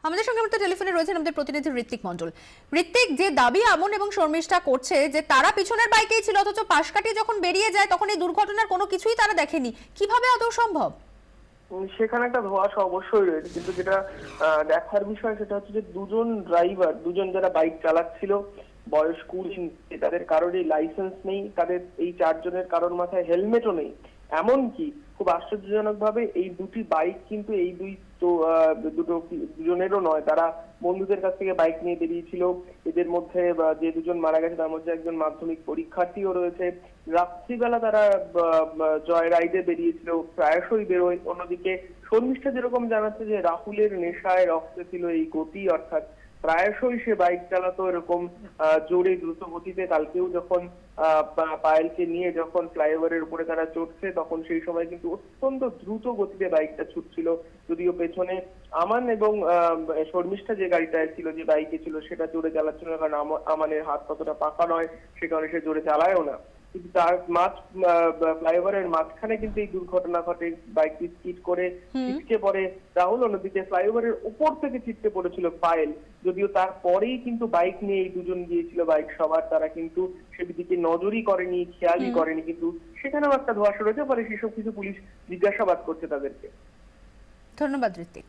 আমাদের সঙ্গে আমাদের টেলিফোনে রয়েছেন আমাদের প্রতিনিধি ঋত্বিক মণ্ডল। ঋত্বিক, যে দাবি আমন এবং শর্মিষ্ঠা করছে যে তারা পিছনের বাইকেই ছিল, অথচ পাশ কাটিয়ে যখন বেরিয়ে যায় তখন এই দুর্ঘটনার কোনো কিছুই তারা দেখেনি, কিভাবে আদৌ সম্ভব? সেখানে একটা ধোঁয়াশা অবশ্যই রয়েছে, কিন্তু যেটা দেখার বিষয় সেটা হচ্ছে যে দুজন ড্রাইভার, দুজন যারা বাইক চালাচ্ছিল, বয়স 20, তাদের কারোরই লাইসেন্স নেই, তাদের এই চারজনের কারোর মাথায় হেলমেটও নেই। এমনকি খুব আশ্চর্যজনক ভাবে এই দুটি বাইক কিন্তু এই দুজনেরও নয়, তারা বন্ধুদের কাছ থেকে বাইক নিয়ে বেরিয়েছিল। এদের মধ্যে যে দুজন মারা গেছে তার মধ্যে একজন মাধ্যমিক পরীক্ষার্থীও রয়েছে। রাত্রিবেলা তারা জয় রাইডে বেরিয়েছিল, প্রায়শই বেরোয়। অন্যদিকে শর্মিষ্ঠা যেরকম জানাচ্ছে যে রাহুলের নেশায় রক্তে ছিল এই গতি, অর্থাৎ প্রায়শই সে বাইক চালাতো এরকম জোরে দ্রুত গতিতে। কালকেও যখন পায়েলকে নিয়ে যখন ফ্লাইওভারের উপরে তারা চড়ছে তখন সেই সময় কিন্তু অত্যন্ত দ্রুত গতিতে বাইকটা ছুটছিল, যদিও পেছনে আমান এবং শর্মিষ্ঠা যে গাড়িটায় ছিল, যে বাইকে ছিল, সেটা জোরে চালাচ্ছিল না, কারণ আমানের হাত ততটা পাকা নয়, সে কারণে সে জোরে চালায়ও না। কিন্তু তার ফ্লাইওভারের মাঝখানে কিন্তু এই দুর্ঘটনা ঘটে। বাইকটি স্কিড করে ছিটকে পড়ে রাহুল, অন্যদিকে ফ্লাইওভারের উপর থেকে ছিটকে পড়েছিল পায়েল। যদিও তারপরেই কিন্তু বাইক নিয়ে এই দুজন গিয়েছিল বাইক সবার, তারা কিন্তু সেদিকে নজরই করেনি, খেয়ালই করেনি। কিন্তু সেখানেও একটা ধোঁয়াশা রয়েছে, পরে সেসব কিছু পুলিশ জিজ্ঞাসাবাদ করছে তাদেরকে। ধন্যবাদ ঋত্বিক।